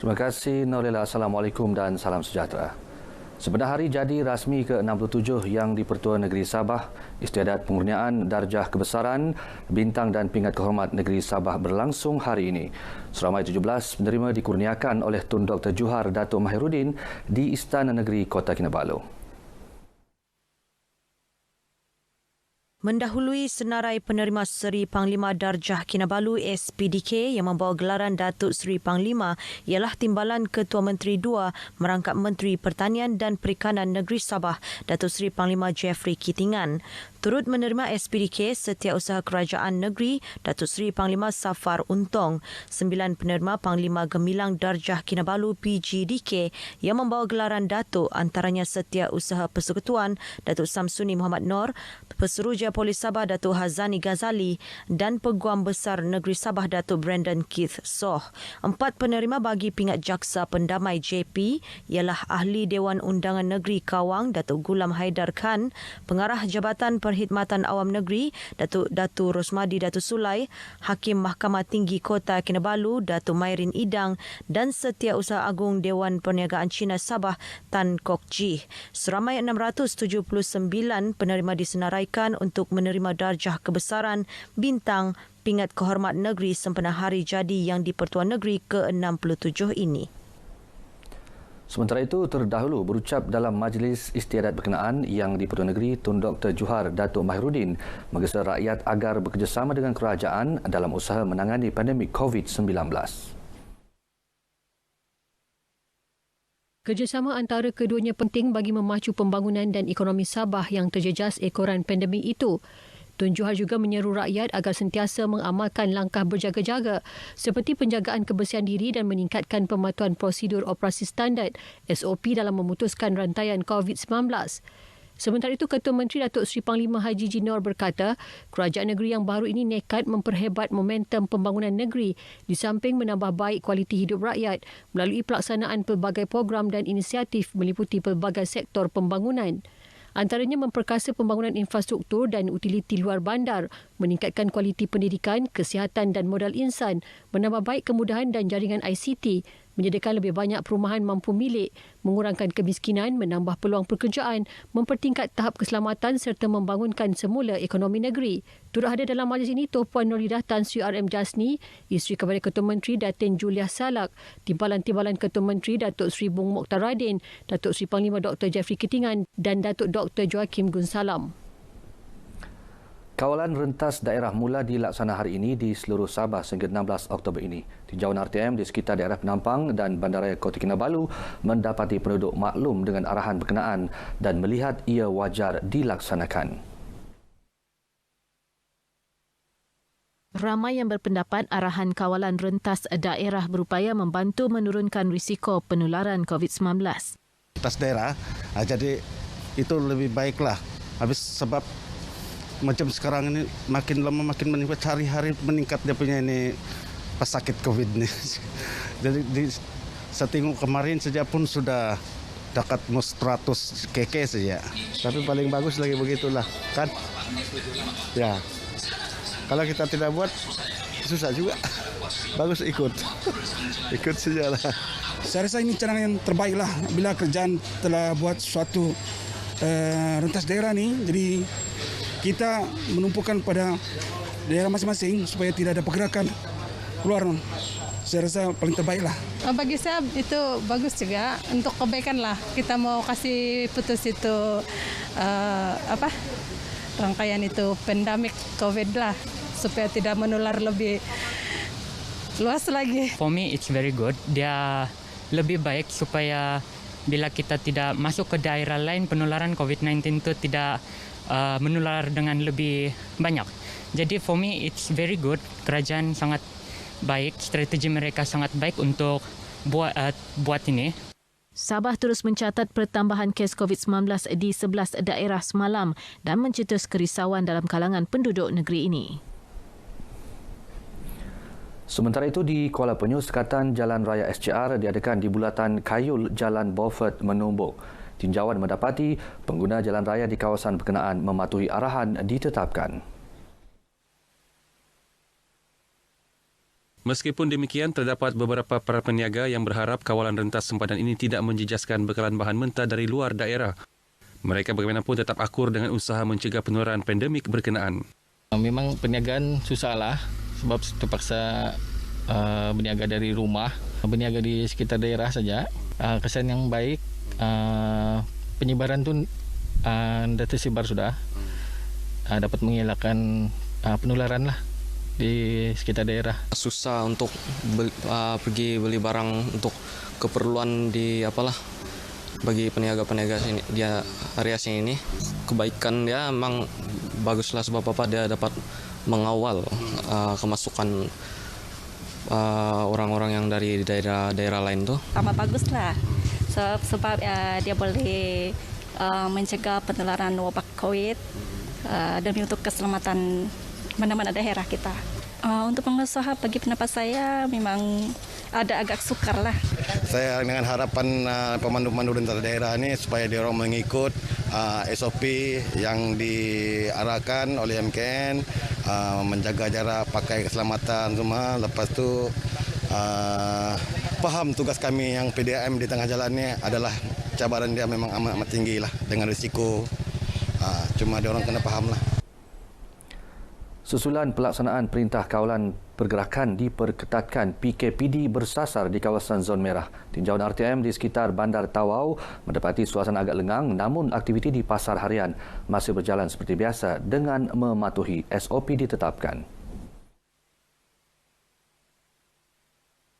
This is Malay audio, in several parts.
Terima kasih Naurila. Assalamualaikum dan salam sejahtera. Sebenar hari jadi rasmi ke-67 yang di-Pertua Negeri Sabah, istiadat pengurniaan darjah kebesaran, bintang dan pingat kehormat Negeri Sabah berlangsung hari ini. Seramai 17 penerima dikurniakan oleh Tun Dr. Johar Datuk Mahiruddin di Istana Negeri Kota Kinabalu. Mendahului senarai penerima Seri Panglima Darjah Kinabalu SPDK yang membawa gelaran Datuk Seri Panglima ialah Timbalan Ketua Menteri II merangkap Menteri Pertanian dan Perikanan Negeri Sabah, Datuk Seri Panglima Jeffrey Kitingan. Turut menerima SPDK Setiausaha Kerajaan Negeri Datuk Seri Panglima Safar Untong, 9 penerima Panglima Gemilang Darjah Kinabalu PGDK yang membawa gelaran Datuk, antaranya Setiausaha Persekutuan Datuk Samsuni Muhammad Nor, Pesuruhjaya Polis Sabah Datuk Hazani Ghazali dan Peguam Besar Negeri Sabah Datuk Brandon Keith Soh. 4 penerima bagi pingat Jaksa Pendamai JP ialah Ahli Dewan Undangan Negeri Kawang Datuk Gulam Haidar Khan, Pengarah Jabatan Perkhidmatan Awam Negeri Datuk Datu Rosmadi Datuk Sulai, Hakim Mahkamah Tinggi Kota Kinabalu Datuk Mairin Idang dan Setiausaha Agung Dewan Perniagaan Cina Sabah Tan Kok Ji. Seramai 679 penerima disenaraikan untuk menerima darjah kebesaran, bintang, pingat kehormat negeri sempena hari jadi yang di-Pertua Negeri ke-67 ini. Sementara itu, terdahulu berucap dalam majlis istiadat berkenaan yang di-Pertua Negeri, Tun Dr. Johar Datuk Mahiruddin menggesa rakyat agar bekerjasama dengan kerajaan dalam usaha menangani pandemik COVID-19. Kerjasama antara keduanya penting bagi memacu pembangunan dan ekonomi Sabah yang terjejas ekoran pandemik itu. Tun Johar juga menyeru rakyat agar sentiasa mengamalkan langkah berjaga-jaga seperti penjagaan kebersihan diri dan meningkatkan pematuhan prosedur operasi standard SOP dalam memutuskan rantaian COVID-19. Sementara itu, Ketua Menteri Datuk Seri Panglima Haji Jinor berkata, kerajaan negeri yang baru ini nekat memperhebat momentum pembangunan negeri di samping menambah baik kualiti hidup rakyat melalui pelaksanaan pelbagai program dan inisiatif meliputi pelbagai sektor pembangunan. Antaranya memperkasa pembangunan infrastruktur dan utiliti luar bandar, meningkatkan kualiti pendidikan, kesihatan dan modal insan, menambah baik kemudahan dan jaringan ICT, menyediakan lebih banyak perumahan mampu milik, mengurangkan kemiskinan, menambah peluang pekerjaan, mempertingkat tahap keselamatan serta membangunkan semula ekonomi negeri. Turut hadir dalam majlis ini Tuan Nuridah Tan Sri RM Jasni, isteri kepada Ketua Menteri Datin Juliah Salak, Timbalan-Timbalan Ketua Menteri Datuk Sri Bung Mokhtar Radin, Datuk Sri Panglima Dr. Jeffrey Kitingan dan Datuk Dr. Joakim Gunsalam. Kawalan rentas daerah mula dilaksana hari ini di seluruh Sabah sehingga 16 Oktober ini. Tinjauan RTM di sekitar daerah Penampang dan Bandaraya Kota Kinabalu mendapati penduduk maklum dengan arahan berkenaan dan melihat ia wajar dilaksanakan. Ramai yang berpendapat arahan kawalan rentas daerah berupaya membantu menurunkan risiko penularan COVID-19. Rentas daerah, jadi itu lebih baiklah. Habis sebab macam sekarang ini makin lama makin meningkat, hari-hari meningkat dia punya ini pesakit COVID ini. Jadi saya tengok kemarin saja pun sudah dekat 100 kk saja. Tapi paling bagus lagi begitulah, kan? Ya. Kalau kita tidak buat susah juga. Bagus ikut. Ikut sajalah. Saya rasa ini cara yang terbaik lah bila kerajaan telah buat suatu rentas daerah ni. Jadi kita menumpukan pada daerah masing-masing supaya tidak ada pergerakan keluar. Saya rasa paling terbaik lah. Bagi saya itu bagus juga untuk kebaikan lah. Kita mau kasih putus itu rangkaian itu pandemik COVID lah supaya tidak menular lebih luas lagi. For me it's very good. Dia lebih baik supaya bila kita tidak masuk ke daerah lain penularan COVID-19 itu tidak menular dengan lebih banyak. Jadi for me it's very good. Kerajaan sangat baik, strategi mereka sangat baik untuk buat ini. Sabah terus mencatat pertambahan kes COVID-19 di 11 daerah semalam dan mencetus kerisauan dalam kalangan penduduk negeri ini. Sementara itu, di Kuala Penyu, sekatan Jalan Raya SCR diadakan di bulatan Kayul Jalan Beaufort menumbuk. Tinjauan mendapati pengguna jalan raya di kawasan berkenaan mematuhi arahan ditetapkan. Meskipun demikian, terdapat beberapa para peniaga yang berharap kawalan rentas sempadan ini tidak menjejaskan bekalan bahan mentah dari luar daerah. Mereka bagaimanapun tetap akur dengan usaha mencegah penularan pandemik berkenaan. Memang perniagaan susahlah sebab terpaksa berniaga dari rumah, berniaga di sekitar daerah saja. Kesan yang baik, penyebaran tu dah tersebar sudah, dapat mengelakkan penularan lah di sekitar daerah. Susah untuk pergi beli barang untuk keperluan bagi peniaga-peniaga sini dia area sini ini. Kebaikan dia memang baguslah sebab dia dapat mengawal kemasukan orang-orang yang dari daerah lain tuh. Amat baguslah sebab dia boleh mencegah penularan wabak COVID demi untuk keselamatan mana-mana daerah kita. Untuk pengusaha, bagi pendapat saya memang ada agak sukar lah. Saya dengan harapan pemandu-pemandu lintas daerah ini supaya dia orang mengikut SOP yang diarahkan oleh MKN, menjaga jarak, pakai keselamatan semua. Lepas tu faham tugas kami yang PDAM di tengah jalan ni adalah cabaran dia memang amat tinggi lah dengan risiko. Cuma dia orang kena faham lah. Susulan pelaksanaan Perintah Kawalan Pergerakan diperketatkan, PKPD bersasar di kawasan zon merah. Tinjauan RTM di sekitar Bandar Tawau mendapati suasana agak lengang, namun aktiviti di pasar harian masih berjalan seperti biasa dengan mematuhi SOP ditetapkan.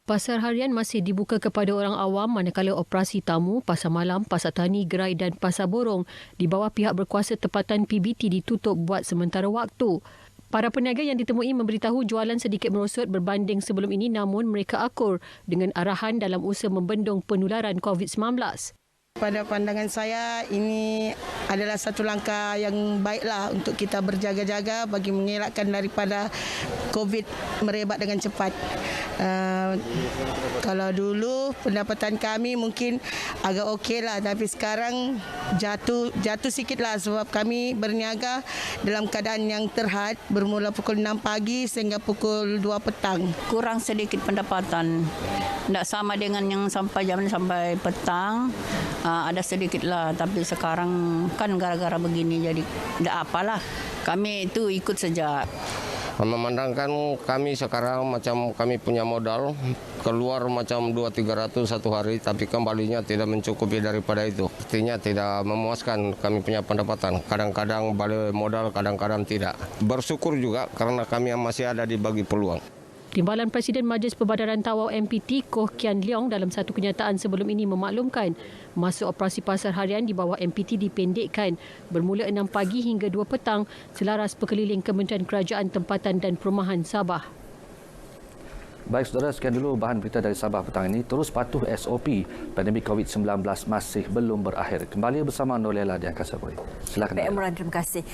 Pasar harian masih dibuka kepada orang awam manakala operasi tamu, pasar malam, pasar tani, gerai dan pasar borong di bawah pihak berkuasa tempatan PBT ditutup buat sementara waktu. Para peniaga yang ditemui memberitahu jualan sedikit merosot berbanding sebelum ini, namun mereka akur dengan arahan dalam usaha membendung penularan COVID-19. Pada pandangan saya, ini adalah satu langkah yang baiklah untuk kita berjaga-jaga bagi mengelakkan daripada COVID merebak dengan cepat. Kalau dulu pendapatan kami mungkin agak okeylah, tapi sekarang jatuh sikitlah sebab kami berniaga dalam keadaan yang terhad bermula pukul 6 pagi sehingga pukul 2 petang. Kurang sedikit pendapatan. Tidak sama dengan yang sampai petang. Ada sedikit lah, tapi sekarang kan gara-gara begini jadi tidak apalah. Kami itu ikut saja. Memandangkan kami sekarang macam kami punya modal keluar macam 200-300 satu hari, tapi kembalinya tidak mencukupi daripada itu. Artinya tidak memuaskan kami punya pendapatan. Kadang-kadang balik modal, kadang-kadang tidak. Bersyukur juga karena kami masih ada dibagi peluang. Timbalan Presiden Majlis Perbadaran Tawau MPT Koh Kian Leong dalam satu kenyataan sebelum ini memaklumkan masa operasi pasar harian di bawah MPT dipendekkan bermula 6 pagi hingga 2 petang selaras perkeliling Kementerian Kerajaan Tempatan dan Perumahan Sabah. Baik saudara, sekian dulu bahan berita dari Sabah petang ini. Terus patuh SOP, pandemik COVID-19 masih belum berakhir. Kembali bersama Nolela di Angkasa Puri. Silakan. Baik, Imran, terima kasih.